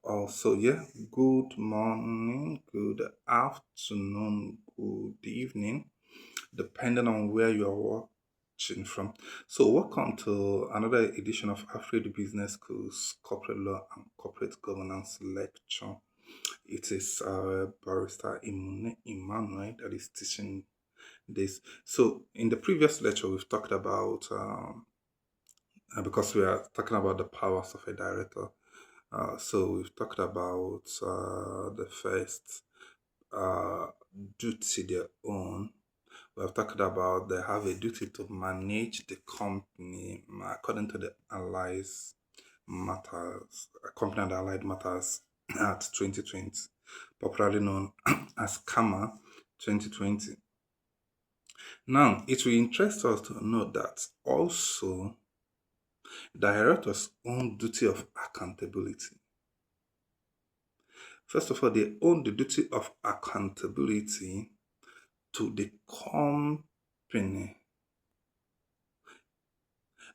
Also, yeah, good morning, good afternoon, good evening, depending on where you are watching from. So, welcome to another edition of Afraid Business School's Corporate Law and Corporate Governance Lecture. It is Barrister Emmanuel that is teaching this. So, in the previous lecture, we've talked about, because we are talking about the powers of a director. So we've talked about the first uh, duty they own. We have talked about they have a duty to manage the company according to the Allies Matters, Company and Allied Matters at 2020, popularly known as CAMA 2020. Now, it will interest us to know that also directors own duty of accountability. First of all, they own the duty of accountability to the company.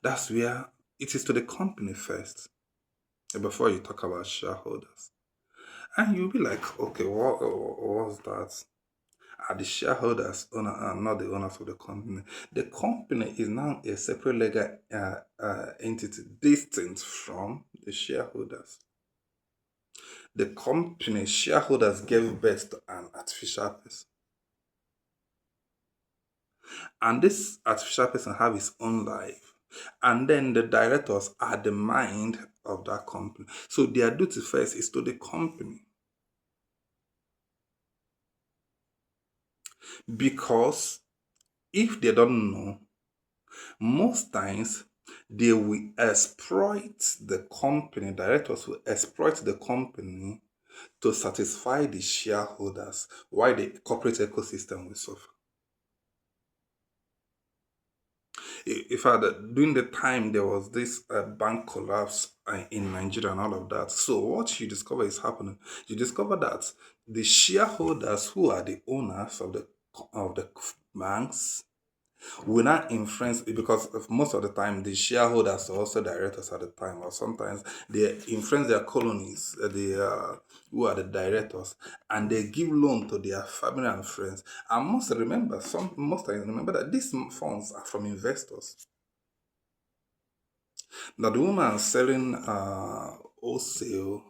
That's where it is to the company first before you talk about shareholders. And you'll be like, okay, what's that? Are the shareholders owner and not the owners of the company? The company is now a separate legal entity distinct from the shareholders. The company shareholders gave birth to an artificial person. And this artificial person have his own life, and then the directors are the mind of that company, so their duty first is to the company, because if they don't know, most times they will exploit the company. Directors will exploit the company to satisfy the shareholders, while the corporate ecosystem will suffer. In fact, during the time there was this bank collapse in Nigeria and all of that. So what you discover is happening. You discover that the shareholders, who are the owners of the banks, will not influence it, because most of the time the shareholders are also directors at the time, or sometimes they influence their colonies, who are the directors, and they give loan to their family and friends. And most times remember that these funds are from investors. Now the woman selling wholesale,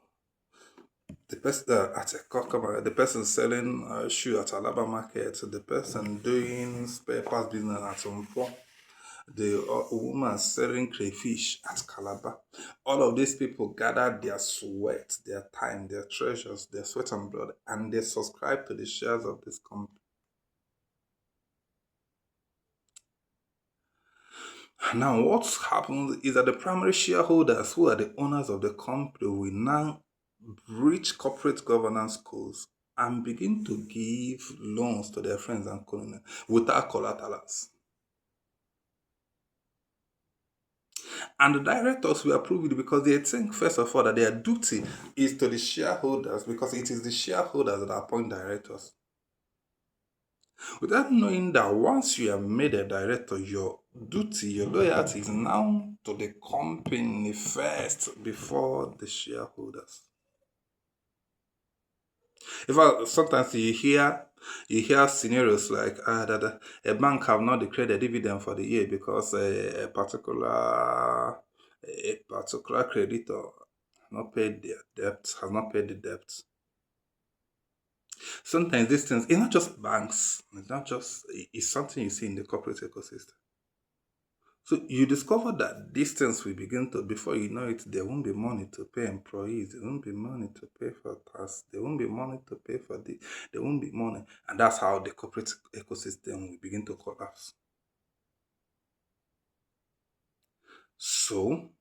the person at a customer, the person selling shoe at Alaba market, the person doing spare parts business at Sompo, the woman selling crayfish at Calabar. All of these people gathered their sweat, their time, their treasures, their sweat and blood, and they subscribe to the shares of this company. Now, what happens is that the primary shareholders, who are the owners of the company, will now breach corporate governance codes and begin to give loans to their friends and colleagues without collaterals. And the directors will approve it because they think, first of all, that their duty is to the shareholders, because it is the shareholders that appoint directors. Without knowing that once you are made a director, your duty, your loyalty is now to the company first before the shareholders. In fact, sometimes you hear scenarios like that a bank have not declared a dividend for the year because a particular creditor not paid their debt, has not paid the debt. Sometimes these things, it's not just banks, it's something you see in the corporate ecosystem. So you discover that these things will begin to, before you know it, there won't be money to pay employees, there won't be money to pay for tax, there won't be money to pay for there won't be money. And that's how the corporate ecosystem will begin to collapse. So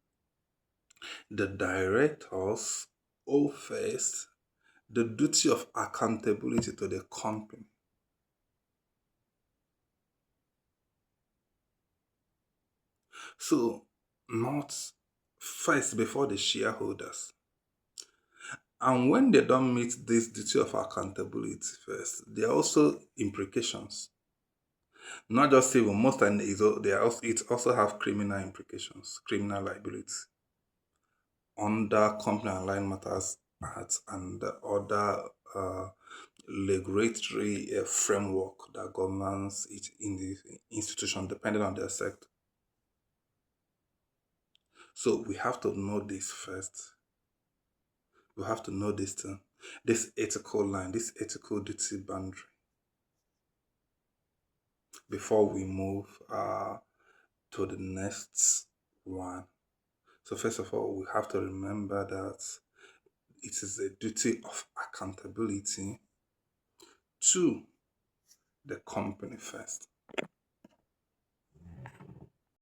the directors owe first the duty of accountability to the company. So not first before the shareholders. And when they don't meet this duty of accountability first, there are also implications. Not just civil, most times it also have criminal implications, criminal liability under company and line matters Act and the other regulatory framework that governs it in the institution, depending on their sector. So we have to know this first. We have to know this thing, this ethical line, this ethical duty boundary before we move to the next one. So first of all, we have to remember that it is a duty of accountability to the company first.